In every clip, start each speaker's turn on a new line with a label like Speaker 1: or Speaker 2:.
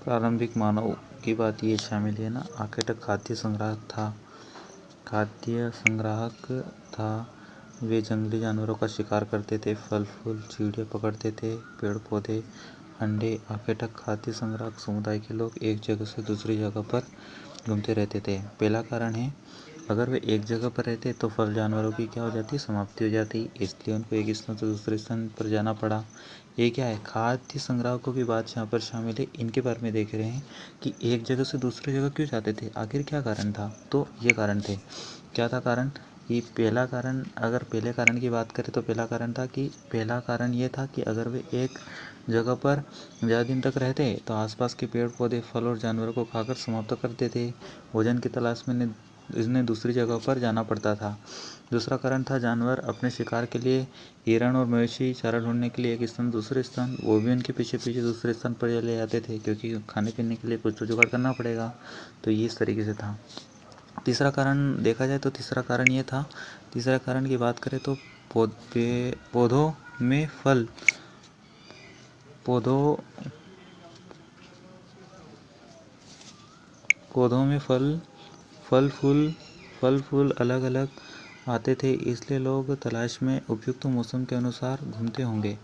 Speaker 1: प्रारंभिक मानव की बात ये शामिल है ना। आर्किटेक्ट खाद्य संग्राहक था। वे जंगली जानवरों का शिकार करते थे, फल फूल चिड़िया पकड़ते थे, पेड़ पौधे अंडे। आर्किटेक्ट खाद्य संग्राहक समुदाय के लोग एक जगह से दूसरी जगह पर घूमते रहते थे। पहला कारण है, अगर वे एक जगह पर रहते तो फल जानवरों की क्या हो जाती, समाप्ति हो जाती, इसलिए उनको एक स्थान से दूसरे स्थान पर जाना पड़ा। ये क्या है, खाद्य संग्राहकों की बात यहाँ पर शामिल है। इनके बारे में देख रहे हैं कि एक जगह से दूसरी जगह क्यों जाते थे, आखिर क्या कारण था। तो ये कारण थे। क्या था कारण, ये पहला कारण, अगर पहले कारण की बात करें तो पहला कारण ये था कि अगर वे एक जगह पर ज़्यादा दिन तक रहते तो आसपास के पेड़ पौधे फल और जानवरों को खाकर समाप्त कर देते। भोजन की तलाश में इन्हें दूसरी जगह पर जाना पड़ता था। दूसरा कारण था, जानवर अपने शिकार के लिए हिरण और मवेशी चारा ढूंढने के लिए एक स्थान दूसरे स्थान, वो भी उनके पीछे पीछे दूसरे स्थान पर चले जाते थे, क्योंकि खाने पीने के लिए कुछ तो जुगाड़ करना पड़ेगा। तो ये इस तरीके से था। तीसरा कारण देखा जाए तो तीसरा कारण ये था, तीसरा कारण की बात करें तो पौधों में फल फूल अलग अलग आते थे, इसलिए लोग तलाश में उपयुक्त मौसम के अनुसार घूमते होंगे।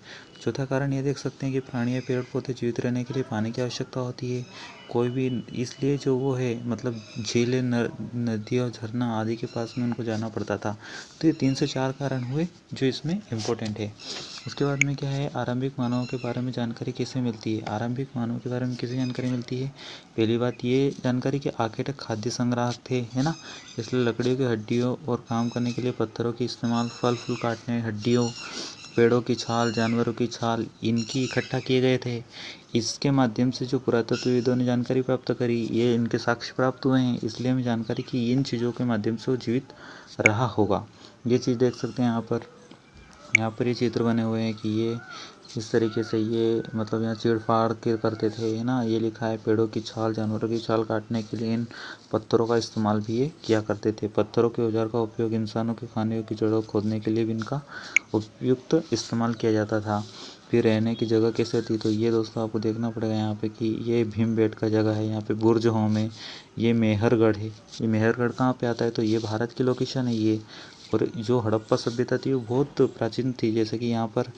Speaker 1: चौथा कारण ये देख सकते हैं कि प्राणी या पेड़ पौधे जीवित रहने के लिए पानी की आवश्यकता होती है। कोई भी, इसलिए जो वो है मतलब झीलें, नदी और झरना आदि के पास में उनको जाना पड़ता था। तो ये 3 से 4 कारण हुए जो इसमें इम्पोर्टेंट है। उसके बाद में क्या है, आरंभिक मानवों के बारे में जानकारी कैसे मिलती है। आरंभिक मानवों के बारे में कैसे जानकारी मिलती है, पहली बात ये जानकारी कि आर्किटेक्ट खाद्य संग्राहक थे, है ना, इसलिए लकड़ियों की हड्डियों और काम करने के लिए पत्थरों की इस्तेमाल, फल फूल काटने हड्डियों, पेड़ों की छाल, जानवरों की छाल, इनकी इकट्ठा किए गए थे। इसके माध्यम से जो पुरातत्वविदों ने जानकारी प्राप्त करी, ये इनके साक्ष्य प्राप्त हुए हैं, इसलिए हमें जानकारी कि इन चीज़ों के माध्यम से वो जीवित रहा होगा। ये चीज़ देख सकते हैं यहाँ पर ये चित्र बने हुए हैं कि ये इस तरीके से, ये मतलब यहाँ चीड़ फाड़ के करते थे, है ना। ये लिखा है, पेड़ों की छाल, जानवरों की छाल काटने के लिए इन पत्थरों का इस्तेमाल भी ये किया करते थे। पत्थरों के औजार का उपयोग इंसानों के खाने की जड़ों को खोदने के लिए भी इनका उपयुक्त इस्तेमाल किया जाता था। फिर रहने की जगह कैसे थी, तो ये दोस्तों आपको देखना पड़ेगा यहाँ पे कि ये भीमबेटका जगह है, यहाँ पे बुर्ज होम है, ये मेहरगढ़ है। ये मेहरगढ़ कहाँ पे आता है, तो ये भारत की लोकेशन है ये। और जो हड़प्पा सभ्यता थी वो बहुत प्राचीन थी, जैसे कि यहाँ पर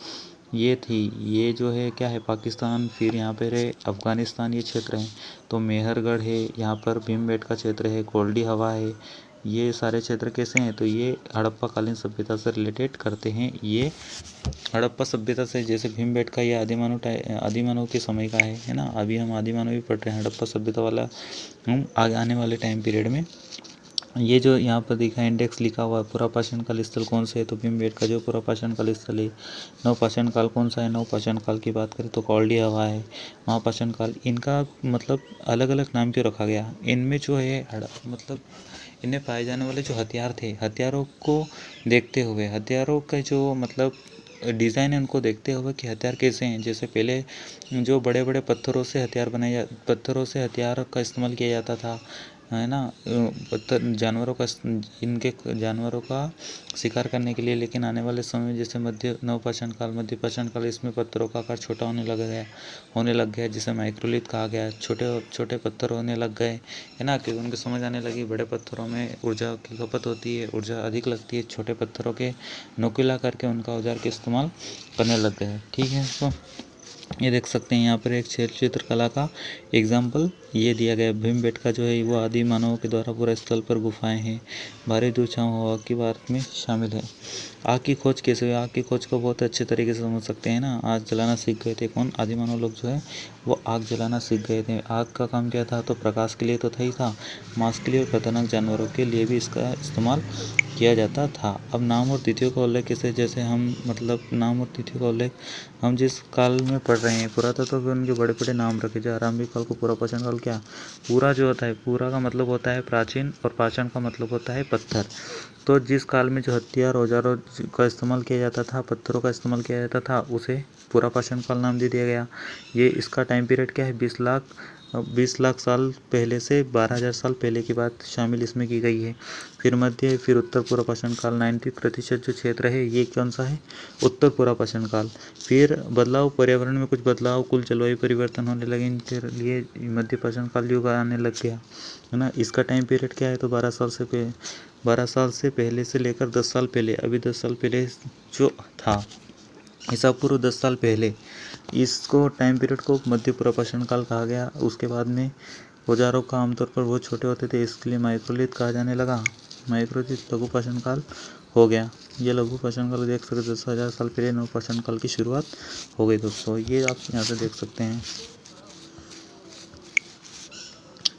Speaker 1: ये थी, ये जो है क्या है, पाकिस्तान, फिर यहाँ पे रहे अफ़गानिस्तान, ये क्षेत्र हैं। तो मेहरगढ़ है, यहाँ पर भीमबेटका क्षेत्र है, कोल्डी हवा है, ये सारे क्षेत्र कैसे हैं, तो ये हड़प्पा कालीन सभ्यता से रिलेटेड करते हैं। ये हड़प्पा सभ्यता से, जैसे भीमबेटका ये आदिमानव के समय का है ना। अभी हम आदिमानव भी पढ़ रहे हैं, हड़प्पा सभ्यता वाला हम आगे आने वाले टाइम पीरियड में। ये जो यहाँ पर दिखा है इंडेक्स लिखा हुआ है, पुरापाषाण काल स्थल कौन से है, तो भीमबेटका जो पुरापाषाण काल स्थल है। नवपाषाण काल कौन सा है, नवपाषाण काल की बात करें तो कौल्डी हवा है। महापाषाण काल, इनका मतलब अलग अलग नाम क्यों रखा गया, इनमें जो है मतलब इनमें पाए जाने वाले जो हथियार थे, हथियारों को देखते हुए, हथियारों का जो मतलब डिज़ाइन है उनको देखते हुए कि हथियार कैसे हैं। जैसे पहले जो बड़े बड़े पत्थरों से हथियार का इस्तेमाल किया जाता था, है ना, जानवरों का शिकार करने के लिए। लेकिन आने वाले समय में जैसे नवपाषाण काल, इसमें पत्थरों का आकार छोटा होने लग गया, जिसे माइक्रोलिथ कहा गया। छोटे पत्थर होने लग गए, है ना, क्योंकि उनको समझ आने लगी बड़े पत्थरों में ऊर्जा की खपत होती है, ऊर्जा अधिक लगती है। छोटे पत्थरों के नुकीला करके उनका औजार का इस्तेमाल करने लग गए। ठीक है, तो ये देख सकते हैं यहाँ पर एक चित्रकला का एग्जाम्पल ये दिया गया। भीमबेटका जो है वो आदि मानवों के द्वारा पूरा स्थल पर गुफाएं हैं, भारी धूल छांव हवा की बात में शामिल है। आग की खोज कैसे हुई, आग की खोज को बहुत अच्छे तरीके से समझ सकते हैं ना। आग जलाना सीख गए थे कौन, आदि मानव लोग जो है वो आग जलाना सीख गए थे। आग का काम क्या था, तो प्रकाश के लिए तो था ही था, मांस के लिए और खतरनाक जानवरों के लिए भी इसका इस्तेमाल किया जाता था। अब नाम और तिथियों का उल्लेख कैसे, जैसे हम मतलब नाम और तिथियों का उल्लेख हम जिस काल में पढ़ रहे हैं, पुरातत्व में उनके बड़े बड़े नाम रखे। जो आरंभिक काल को पुरापाषाण काल, क्या पूरा जो होता है, पूरा का मतलब होता है प्राचीन और पाषाण का मतलब होता है पत्थर। तो जिस काल में जो हथियार औजारों का इस्तेमाल किया जाता था, पत्थरों का इस्तेमाल किया जाता था, उसे पुरापाषाण काल नाम दे दिया गया। ये इसका टाइम पीरियड क्या है, 20 लाख 20 लाख साल पहले से 12,000 साल पहले की बात शामिल इसमें की गई है। फिर मध्य, फिर उत्तर पूर्व पाषाण काल। 90% जो क्षेत्र है ये कौन सा है? उत्तर पूर्व पाषाण काल। फिर बदलाव, पर्यावरण में कुछ बदलाव, कुल जलवायु परिवर्तन होने लगे, इनके लिए मध्य पाषाण काल युग आने लग गया, है ना। इसका टाइम पीरियड क्या है? तो 12 साल से पहले से लेकर 10 साल पहले, अभी 10 साल पहले जो था, ईसा पूर्व 10 साल पहले, इसको टाइम पीरियड को मध्य पूर्व पाषाण काल कहा गया। उसके बाद में औजारों का आमतौर पर बहुत छोटे होते थे, इसके लिए माइक्रोलिथ कहा जाने लगा। माइक्रोलिथ लघु पाषाण काल हो गया। ये लघु पाषाण काल देख सकते 10,000 साल पहले नव पाषाण काल की शुरुआत हो गई दोस्तों। ये आप यहाँ से देख सकते हैं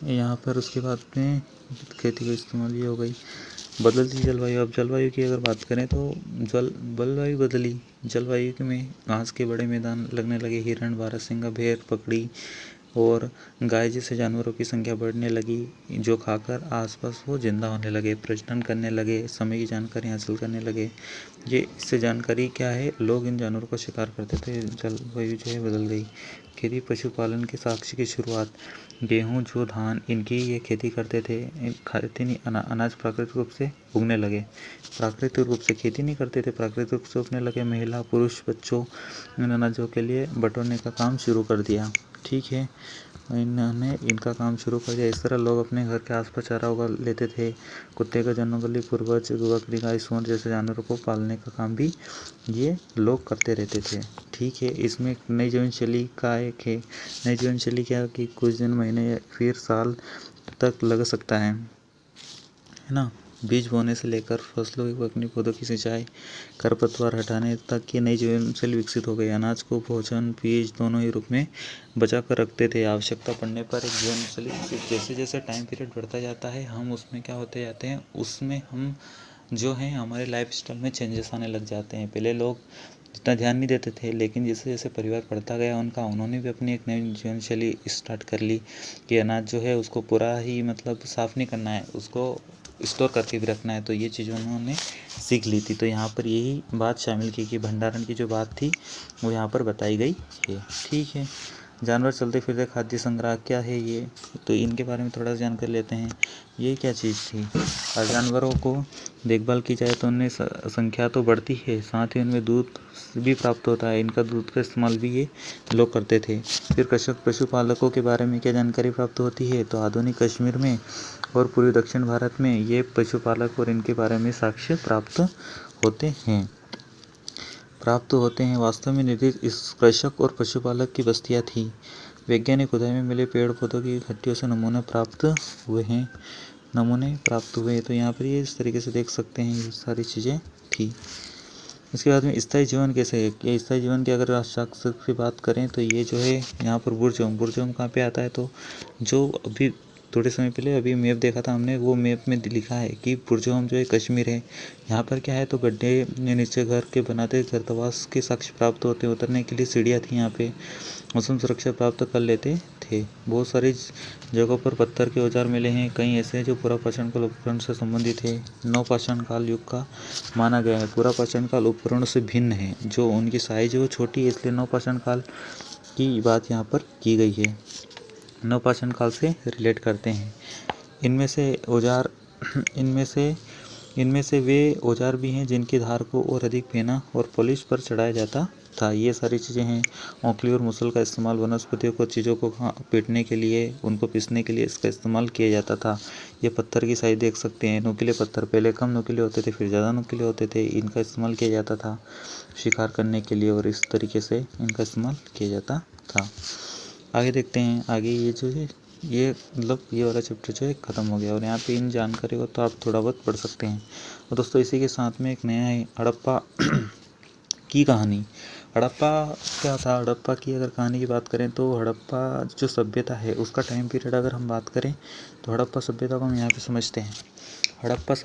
Speaker 1: यहाँ पर। उसके बाद में खेती का इस्तेमाल ये हो गई। बदलती जलवायु। अब जलवायु की अगर बात करें तो जलवायु बदली। जलवायु में घास के बड़े मैदान लगने लगे, हिरण, बारहसिंगा, भेड़, बकरी और गाय जैसे जानवरों की संख्या बढ़ने लगी, जो खाकर आसपास वो जिंदा होने लगे, प्रजनन करने लगे, समय की जानकारी हासिल करने लगे। ये इससे जानकारी क्या है? लोग इन जानवरों का शिकार करते थे, जलवायु जो है बदल गई। खेती पशुपालन के साक्ष्य की शुरुआत। गेहूँ, जौ, धान, इनकी ये खेती करते थे। खाते नहीं, अनाज प्राकृतिक रूप से उगने लगे। प्राकृतिक रूप से खेती नहीं करते थे, प्राकृतिक रूप से उगने लगे। महिला, पुरुष, बच्चों इन अनाजों के लिए बटोरने का काम शुरू कर दिया। ठीक है, इन्होंने इनका काम शुरू कर दिया। इस तरह लोग अपने घर के आसपास चारा उगा लेते थे। कुत्ते का जंगली पूर्वज, बकरी, गाय, सूअर जैसे जानवरों को पालने का काम भी ये लोग करते रहते थे। ठीक है, इसमें नई जीवन शैली का एक है। नई जीवन शैली क्या कि कुछ दिन, महीने या फिर साल तक लग सकता है ना। बीज बोने से लेकर फसलों की पकने, पौधों की सिंचाई, खरपतवार हटाने तक की नई जीवन शैली विकसित हो गई। अनाज को भोजन, बीज दोनों ही रूप में बचा कर रखते थे। आवश्यकता पड़ने पर एक जीवन शैली विकसित। जैसे जैसे टाइम पीरियड बढ़ता जाता है, हम उसमें क्या होते जाते हैं, उसमें हम जो है हमारे लाइफ स्टाइल में चेंजेस आने लग जाते हैं। पहले लोग इतना ध्यान नहीं देते थे, लेकिन जैसे जैसे परिवार बढ़ता गया उन्होंने भी अपनी एक नई जीवन शैली स्टार्ट कर ली कि अनाज जो है उसको पूरा ही मतलब साफ़ नहीं करना है, उसको स्टोर करके भी रखना है। तो ये चीज़ उन्होंने सीख ली थी। तो यहाँ पर यही बात शामिल की कि भंडारण की जो बात थी वो यहाँ पर बताई गई है। ठीक है, जानवर चलते फिरते खाद्य संग्रह क्या है ये, तो इनके बारे में थोड़ा सा जानकारी लेते हैं। ये क्या चीज़ थी? और जानवरों को देखभाल की जाए तो उनमें संख्या तो बढ़ती है, साथ ही उनमें दूध भी प्राप्त होता है। इनका दूध का इस्तेमाल भी ये लोग करते थे। फिर कृषक पशुपालकों के बारे में क्या जानकारी प्राप्त होती है? तो आधुनिक कश्मीर में और पूर्वी दक्षिण भारत में ये पशुपालक और इनके बारे में साक्ष्य प्राप्त होते हैं। वास्तव में निर्दिष्ट इस कृषक और पशुपालक की बस्तियां थी। वैज्ञानिक खुदाई में मिले पेड़ पौधों की हड्डियों से नमूने प्राप्त हुए। तो यहाँ पर ये इस तरीके से देख सकते हैं, ये सारी चीज़ें थी। इसके बाद में स्थायी जीवन कैसे है? ये स्थायी जीवन की अगर शास्त्र की बात करें तो ये जो है यहाँ पर बुर्जोम कहाँ पे आता है? तो जो अभी थोड़े समय पहले अभी मैप देखा था हमने, वो मैप में लिखा है कि बुर्जोम जो है कश्मीर है। यहाँ पर क्या है, तो गड्ढे नीचे घर के बनाते, छात्रावास के साक्ष्य प्राप्त होते, उतरने के लिए सीढ़ियाँ थी यहाँ पे, मौसम सुरक्षा प्राप्त कर लेते थे। बहुत सारी जगहों पर पत्थर के औजार मिले हैं, कई ऐसे हैं जो पूरा पाषाण काल उपकरण से संबंधित है। नव पाषाण काल युग का माना गया है। पूरा पाषाण काल उपकरणों से भिन्न है, जो उनकी साइज है वो छोटी है, इसलिए नव पाषाण काल की बात यहाँ पर की गई है। नव पाषाण काल से रिलेट करते हैं। इनमें से वे औजार भी हैं जिनकी धार को और अधिक फेना और पॉलिश पर चढ़ाया जाता था। ये सारी चीज़ें हैं। औंकली और मुसल का इस्तेमाल वनस्पतियों को, चीज़ों को पीटने के लिए, उनको पीसने के लिए इसका इस्तेमाल किया जाता था। ये पत्थर की साइज देख सकते हैं। नुकीले पत्थर पहले कम नुकीले होते थे, फिर ज़्यादा नुकीले होते थे। इनका इस्तेमाल किया जाता था शिकार करने के लिए, और इस तरीके से इनका इस्तेमाल किया जाता था। आगे देखते हैं। आगे ये जो है ये मतलब ये वाला चैप्टर जो है ख़त्म हो गया, और यहाँ पे इन जानकारी को तो आप थोड़ा बहुत पढ़ सकते हैं। और दोस्तों इसी के साथ में एक नया है हड़प्पा की कहानी। हड़प्पा क्या था? हड़प्पा की अगर कहानी की बात करें तो हड़प्पा जो सभ्यता है उसका टाइम पीरियड अगर हम बात करें तो हड़प्पा सभ्यता को हम यहाँ पे समझते हैं। हड़प्पा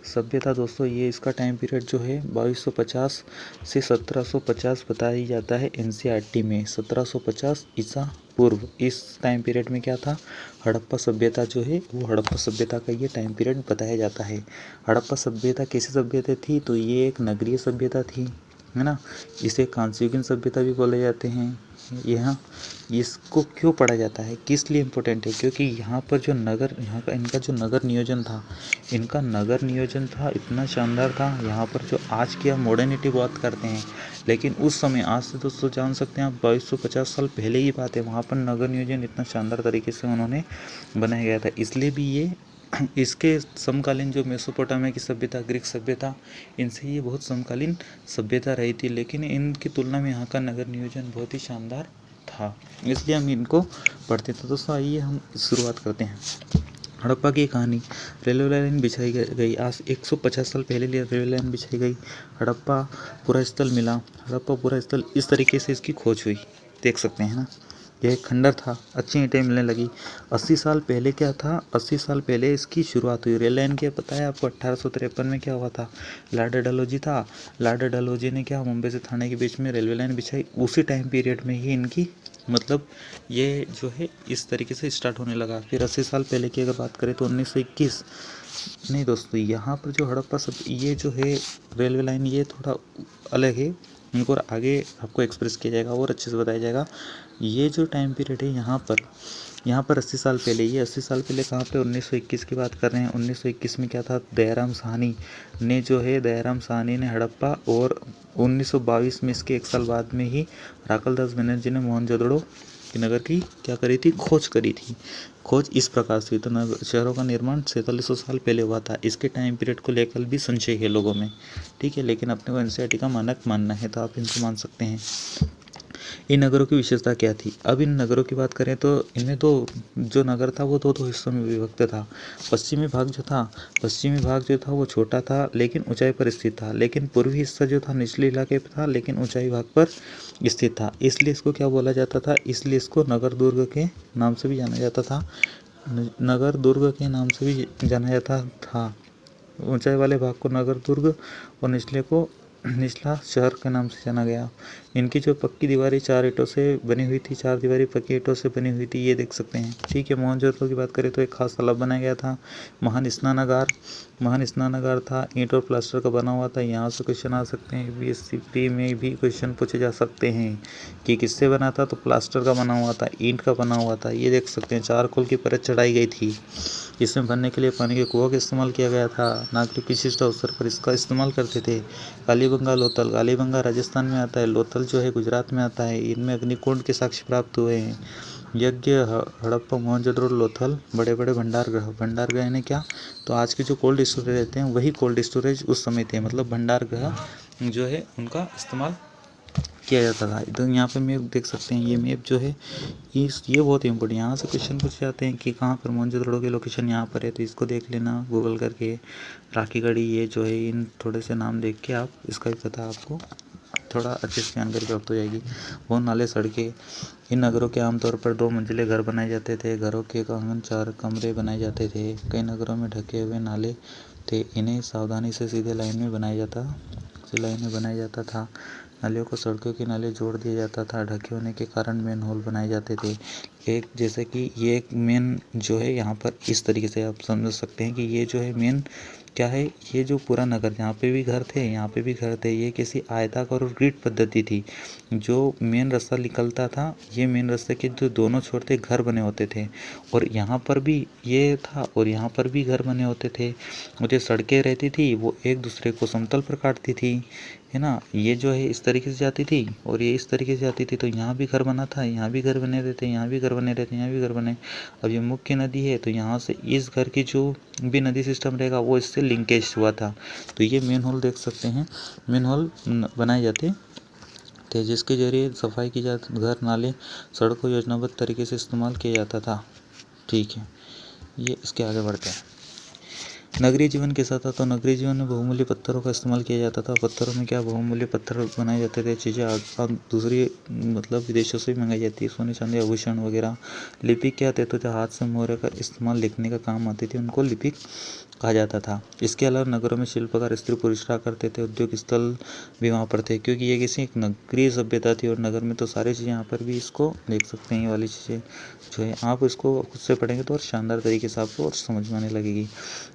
Speaker 1: सभ्यता दोस्तों, ये इसका टाइम पीरियड जो है 2250 से 1750 बताया जाता है एनसीईआरटी में। 1750 ईसा पूर्व, इस टाइम पीरियड में क्या था? हड़प्पा सभ्यता जो है वो हड़प्पा सभ्यता का ये टाइम पीरियड बताया जाता है। हड़प्पा सभ्यता कैसी सभ्यता थी? तो ये एक नगरीय सभ्यता थी, है ना। इसे कांस्ययुगीन सभ्यता भी बोले जाते हैं। यहाँ इसको क्यों पढ़ा जाता है, किस लिए इम्पोर्टेंट है, क्योंकि यहाँ पर जो नगर, यहाँ का इनका जो नगर नियोजन था, इनका नगर नियोजन था इतना शानदार था। यहाँ पर जो आज की हम मॉडर्निटी बात करते हैं, लेकिन उस समय, आज से दोस्तों जान सकते हैं आप 2250 साल पहले की बात है, वहाँ पर नगर नियोजन इतना शानदार तरीके से उन्होंने बनाया गया था। इसलिए भी ये इसके समकालीन जो मेसोपोटामिया की सभ्यता, ग्रीक सभ्यता, इनसे ये बहुत समकालीन सभ्यता रही थी, लेकिन इनकी तुलना में यहाँ का नगर नियोजन बहुत ही शानदार था, इसलिए हम इनको पढ़ते थे। दोस्तों आइए हम शुरुआत करते हैं। हड़प्पा की कहानी। रेलवे लाइन बिछाई गई। आज 150 साल पहले रेलवे लाइन बिछाई गई। हड़प्पा पूरा स्थल मिला। हड़प्पा पूरा स्थल इस तरीके से इसकी खोज हुई, देख सकते हैं ना। यह एक खंडर था, अच्छी ईंटें मिलने लगी। 80 साल पहले क्या था, 80 साल पहले इसकी शुरुआत हुई। रेल लाइन के पता है आपको 1853 में क्या हुआ था, लॉर्ड डलहौजी था। लॉर्ड डलहौजी ने क्या, मुंबई से थाने के बीच में रेलवे लाइन बिछाई। उसी टाइम पीरियड में ही इनकी मतलब ये जो है इस तरीके से स्टार्ट होने लगा। फिर 80 साल पहले की अगर बात करें तो 1921, नहीं दोस्तों, यहाँ पर जो हड़प्पा सब ये जो है रेलवे लाइन, ये थोड़ा अलग है, इनको और आगे आपको एक्सप्रेस किया जाएगा और अच्छे से बताया जाएगा। ये जो टाइम पीरियड है यहाँ पर 80 साल पहले, ये 80 साल पहले कहाँ पे, 1921 की बात कर रहे हैं। 1921 में क्या था, दयाराम साहनी ने हड़प्पा, और 1922 में इसके एक साल बाद में ही राकलदास बनर्जी ने मोहनजोदड़ो नगर की क्या करी थी, खोज करी थी। खोज इस प्रकार से, तो नगर शहरों का निर्माण 4700 साल पहले हुआ था। इसके टाइम पीरियड को लेकर भी संशय है लोगों में, ठीक है, लेकिन अपने को एनसीईआरटी का मानक मानना है, तो आप इनको मान सकते हैं। इन नगरों की विशेषता क्या थी। अब इन नगरों की बात करें तो इनमें तो जो नगर था वो दो हिस्सों में विभक्त था। पश्चिमी भाग जो था वो छोटा था लेकिन ऊंचाई पर स्थित था, लेकिन पूर्वी हिस्सा जो था निचले इलाके पर था लेकिन ऊंचाई भाग पर स्थित था। इसलिए इसको क्या बोला जाता था, इसलिए इसको नगर दुर्ग के नाम से भी जाना जाता था। नगर दुर्ग के नाम से भी जाना जाता था। ऊंचाई वाले भाग को नगर दुर्ग और निचला शहर के नाम से जाना गया। इनकी जो पक्की दीवारें 4 ईंटों से बनी हुई थी, 4 दीवारें पक्की ईंटों से बनी हुई थी, ये देख सकते हैं, ठीक है। मोहनजोदड़ो की बात करें तो एक खास तालाब बनाया गया था। महान स्नानागार था, ईंट और प्लास्टर का बना हुआ था। यहाँ से क्वेश्चन आ सकते हैं, बीएससी प्री में भी क्वेश्चन पूछे जा सकते हैं कि किससे बना था, तो प्लास्टर का बना हुआ था, ईंट का बना हुआ था, ये देख सकते हैं। चारकोल की परत चढ़ाई गई थी। इसमें भरने के लिए पानी के कुओं का इस्तेमाल किया गया था। नागरिक विशिष्ट अवसर पर इसका इस्तेमाल करते थे। कालीबंगा लोथल, कालीबंगा राजस्थान में आता है, लोथल जो है गुजरात में आता है। इनमें अग्निकुंड के साक्ष्य प्राप्त हुए हैं। यज्ञ, हड़प्पा, मोहनजोदड़ो, लोथल, बड़े बड़े भंडारगृह ने क्या, तो आज के जो कोल्ड स्टोरेज रहते हैं वही कोल्ड स्टोरेज उस समय थे, मतलब भंडारगृह जो है उनका इस्तेमाल किया जाता था। तो यहाँ पे मैप देख सकते हैं, ये मैप जो है ये बहुत इम्पोर्टेंट, यहाँ से क्वेश्चन पूछ जाते हैं कि कहाँ पर मोहनजोदड़ो की लोकेशन यहाँ पर है, तो इसको देख लेना गूगल करके। राखीगढ़ी, ये जो है, इन थोड़े से नाम देख के आप इसका भी पता आपको थोड़ा अच्छे से जानकारी प्राप्त हो जाएगी। वो नाले, सड़कें। इन नगरों के आमतौर पर 2 मंजिले घर बनाए जाते थे। घरों के आंगन 4 कमरे बनाए जाते थे। कई नगरों में ढके हुए नाले थे, इन्हें सावधानी से सीधे लाइन में बनाया जाता था। नालियों को सड़कों के नाले जोड़ दिया जाता था। ढके होने के कारण मेन होल बनाए जाते थे। एक जैसे कि ये एक मेन जो है यहाँ पर इस तरीके से आप समझ सकते हैं कि ये जो है मेन क्या है, ये जो पूरा नगर, यहाँ पे भी घर थे, यहाँ पे भी घर थे, ये किसी आयताकार और ग्रिड पद्धति थी। जो मेन रास्ता निकलता था, ये मेन रास्ते के जो दोनों छोर थे घर बने होते थे, और यहाँ पर भी ये था और यहाँ पर भी घर बने होते थे। और जो सड़कें रहती थी वो एक दूसरे को समतल पर काटती थी, है ना। ये जो है इस तरीके से जाती थी और ये इस तरीके से जाती थी, तो यहाँ भी घर बना था, यहाँ भी घर बने रहते, यहाँ भी घर बने रहते, यहाँ भी घर बने। अब ये मुख्य नदी है, तो यहाँ से इस घर की जो भी नदी सिस्टम रहेगा वो इससे लिंकेज हुआ था। तो ये मेन होल देख सकते हैं, मेन होल बनाए जाते थे, जिसके जरिए सफाई की जाती, घर, नाले, सड़क को योजनाबद्ध तरीके से इस्तेमाल किया जाता था, ठीक है। ये इसके आगे बढ़ते हैं। नगरीय जीवन कैसा था, तो नगरीय जीवन में बहुमूल्य पत्थरों का इस्तेमाल किया जाता था। पत्थरों में क्या, बहुमूल्य पत्थर बनाए जाते थे। चीज़ें अब दूसरी मतलब विदेशों से भी मंगाई जाती है, सोने चांदी, आभूषण वगैरह। लिपिक क्या थे, तो जो हाथ से मोहर का इस्तेमाल लिखने का काम आती थी, उनको लिपिक कहा जाता था। इसके अलावा नगरों में शिल्पकार स्त्री पुरुष रहा करते थे। उद्योग स्थल भी वहाँ पर थे, क्योंकि ये किसी एक नगरीय सभ्यता थी और नगर में तो सारी चीज़ें यहाँ पर भी इसको देख सकते हैं। ये वाली चीज़ें जो है आप इसको खुद से पढ़ेंगे तो और शानदार तरीके से आपको और समझ में आने लगेगी।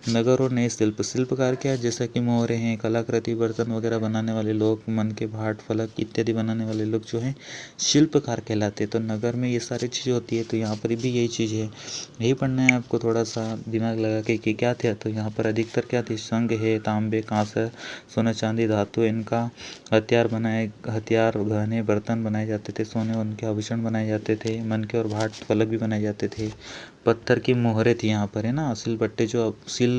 Speaker 1: नगर जादूगर और नए शिल्पकार क्या है, जैसा कि मोहरे हैं, कलाकृति, बर्तन वगैरह बनाने वाले लोग, मन के भाट फलक इत्यादि बनाने वाले लोग जो हैं शिल्पकार कहलाते हैं। तो नगर में ये सारी चीज़ें होती है, तो यहाँ पर भी यही चीज़ है, यही पढ़ना है आपको थोड़ा सा दिमाग लगा के कि क्या थे। तो यहाँ पर अधिकतर क्या थी, संग है, तांबे, कांसे, सोना चांदी धातु, इनका हथियार गहने बर्तन बनाए जाते थे, सोने उनके आभूषण बनाए जाते थे, मन के और भाट फलक भी बनाए जाते थे। पत्थर की मोहरें थी यहाँ पर, है ना, सील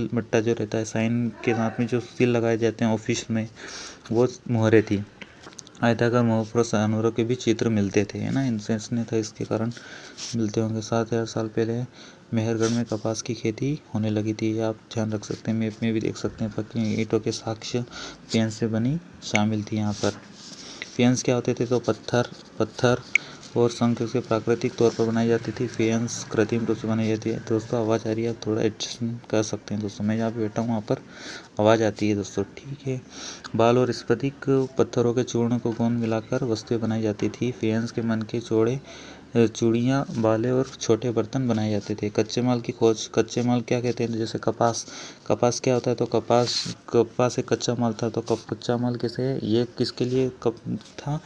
Speaker 1: बट्टा जो रहता है साइन के साथ में जो सील लगाए जाते हैं ऑफिस में, वो मोहरें थी। आयताकार मोहपुरुष जानवरों के भी चित्र मिलते थे, है ना, इंसेंस था, इसके कारण मिलते होंगे। 7,000 साल पहले मेहरगढ़ में कपास की खेती होने लगी थी, आप ध्यान रख सकते हैं, मैप में भी देख सकते हैं। पक्की ईंटों के साक्ष्य पेंस से बनी शामिल थी यहाँ पर। पेंस क्या होते थे, तो पत्थर और शंख से प्राकृतिक तौर पर बनाई जाती थी। फेंस कृत्रिम रूप से बनाई जाती है। दोस्तों आवाज़ आ रही है, आप थोड़ा एडजस्टमेंट कर सकते हैं दोस्तों, मैं जहाँ पे बैठा हूँ वहाँ पर आवाज़ आती है दोस्तों, ठीक है। बाल और स्फटिक पत्थरों के चूर्ण को गोंद मिलाकर वस्तुएं बनाई जाती थी। फेंस के मन के चौड़े चूड़ियाँ, बाले और छोटे बर्तन बनाए जाते थे। कच्चे माल की खोज, कच्चे माल क्या कहते हैं, जैसे कपास क्या होता है, तो कपास एक कच्चा माल था। तो कच्चा माल कैसे, ये किसके लिए था,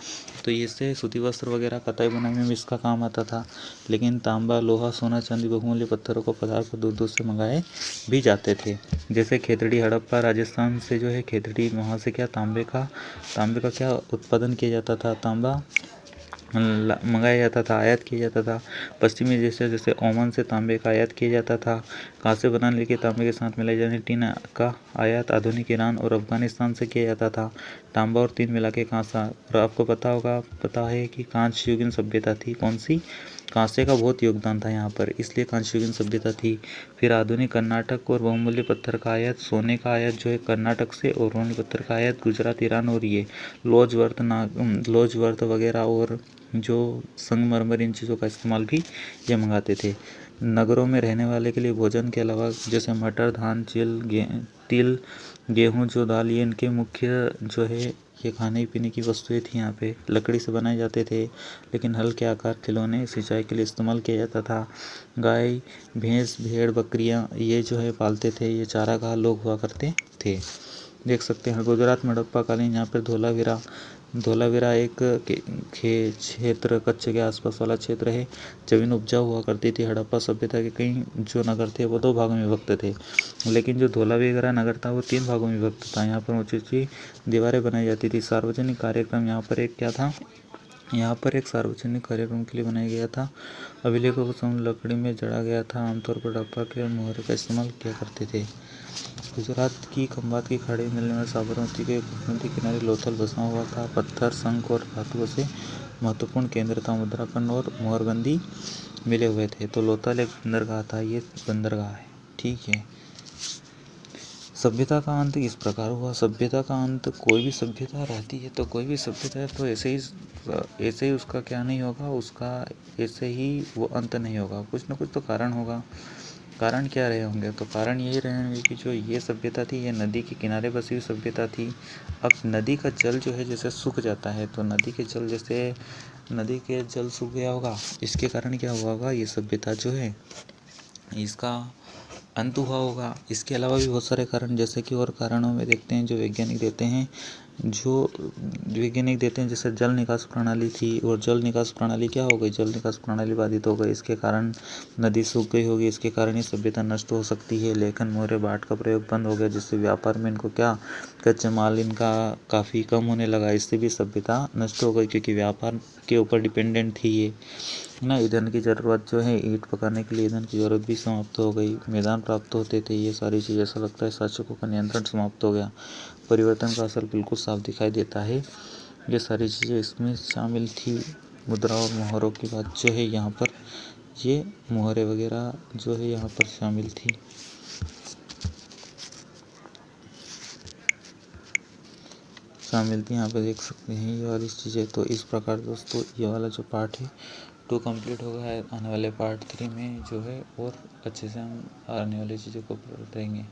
Speaker 1: तो इससे सूती वस्त्र वगैरह कताई बुनाई में भी इसका काम आता था। लेकिन तांबा, लोहा, सोना, चांदी, बहुमूल्य पत्थरों को पदार्थ को दूर दूर से मंगाए भी जाते थे। जैसे खेतड़ी, हड़प्पा राजस्थान से जो है खेतड़ी, वहाँ से क्या तांबे का क्या उत्पादन किया जाता था, तांबा मंगाया जाता था, आयात किया जाता था। पश्चिमी देश जैसे ओमान से तांबे का आयात किया जाता था। कांसे बनाने के तांबे के साथ मिलाई जाने टीन का आयात आधुनिक ईरान और अफगानिस्तान से किया जाता था। तांबा और टीन मिला के कांसा, और आपको पता है कि कांस्य युगीन सभ्यता थी, कौन सी, कांसे का बहुत योगदान था यहाँ पर, इसलिए कांस्य युगीन सभ्यता थी। फिर आधुनिक कर्नाटक और बहुमूल्य पत्थर का आयात, सोने का आयात जो है कर्नाटक से, और बहुमूल्य पत्थर का आयात गुजरात, ईरान, और ये लोजवर्थ वगैरह और जो संगमरमर इन चीज़ों का इस्तेमाल भी ये मंगाते थे। नगरों में रहने वाले के लिए भोजन के अलावा जैसे मटर, धान, तिल, गेहूँ, जो दाल, ये इनके मुख्य जो है ये खाने पीने की वस्तुएं थी। यहाँ पे लकड़ी से बनाए जाते थे, लेकिन हल के आकार, खिलौने, सिंचाई के लिए इस्तेमाल किया जाता था। गाय, भैंस, भेड़, बकरियाँ ये जो है पालते थे, ये चारागाह लोग हुआ करते थे। देख सकते हैं गुजरात में हड़प्पा कालीन, यहाँ पर धोलावीरा एक क्षेत्र कच्छ के आसपास वाला क्षेत्र है। जमीन उपजाऊ हुआ करती थी। हड़प्पा सभ्यता के कई जो नगर थे वो 2 भागों में विभक्त थे, लेकिन जो धोलावीरा नगर था वो 3 भागों में विभक्त था। यहाँ पर ऊंची ऊंची दीवारें बनाई जाती थी। सार्वजनिक कार्यक्रम, यहाँ पर एक क्या था, यहाँ पर एक सार्वजनिक कार्यक्रम के लिए बनाया गया था। अभिलेखों को समुद्र लकड़ी में जड़ा गया था। आमतौर पर हड़प्पा के मोहरे का इस्तेमाल किया करते थे। गुजरात की खंबात की खाड़ी में मिलने वाले साबरमती के नदी किनारे लोथल बसा हुआ था। पत्थर, शंख और धातुओं से महत्वपूर्ण केंद्र था। उत्तराखंड और मोरबंदी मिले हुए थे। तो लोथल एक बंदरगाह था, ये बंदरगाह है, ठीक है। सभ्यता का अंत इस प्रकार हुआ। सभ्यता का अंत, कोई भी सभ्यता रहती है तो कोई भी सभ्यता है तो ऐसे ही उसका क्या नहीं होगा, उसका ऐसे ही वो अंत नहीं होगा, कुछ ना कुछ तो कारण होगा। कारण क्या रहे होंगे, तो कारण यही रहे होंगे कि जो ये सभ्यता थी ये नदी के किनारे बसी हुई सभ्यता थी। अब नदी का जल जो है जैसे सूख जाता है, तो नदी के जल सूख गया होगा, इसके कारण क्या हुआ होगा, ये सभ्यता जो है इसका अंत हुआ होगा। इसके अलावा भी बहुत सारे कारण, जैसे कि और कारणों में देखते हैं जो वैज्ञानिक देते हैं, जैसे जल निकास प्रणाली थी, और जल निकास प्रणाली क्या हो गई, जल निकास प्रणाली बाधित हो गई, इसके कारण नदी सूख गई होगी, इसके कारण ही सभ्यता नष्ट हो सकती है। लेखन, मोहरे, बाट का प्रयोग बंद हो गया, जिससे व्यापार में इनको क्या, कच्चे माल इनका काफ़ी कम होने लगा, इससे भी सभ्यता नष्ट हो गई, क्योंकि व्यापार के ऊपर डिपेंडेंट थी ये ना। ईंधन की ज़रूरत जो है, ईंट पकाने के लिए ईंधन की ज़रूरत भी समाप्त हो गई। मैदान प्राप्त होते थे, ये सारी चीज़, ऐसा लगता है शासकों का नियंत्रण समाप्त हो गया। परिवर्तन का असर बिल्कुल साफ दिखाई देता है। ये सारी चीज़ें इसमें शामिल थी। मुद्रा और मोहरों की बात जो है यहाँ पर, ये मोहरे वगैरह जो है यहाँ पर शामिल थी। यहाँ पे देख सकते हैं ये वाली चीज़ें। तो इस प्रकार दोस्तों ये वाला जो पार्ट है 2 कंप्लीट हो गया है। आने वाले पार्ट 3 में जो है और अच्छे से हम आने वाली चीज़ों को पढ़ेंगे।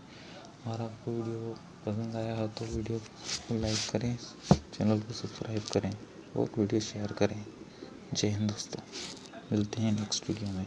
Speaker 1: और आपको वीडियो पसंद आया हो तो वीडियो को लाइक करें, चैनल को सब्सक्राइब करें और वीडियो शेयर करें। जय हिंद दोस्तों, मिलते हैं नेक्स्ट वीडियो में।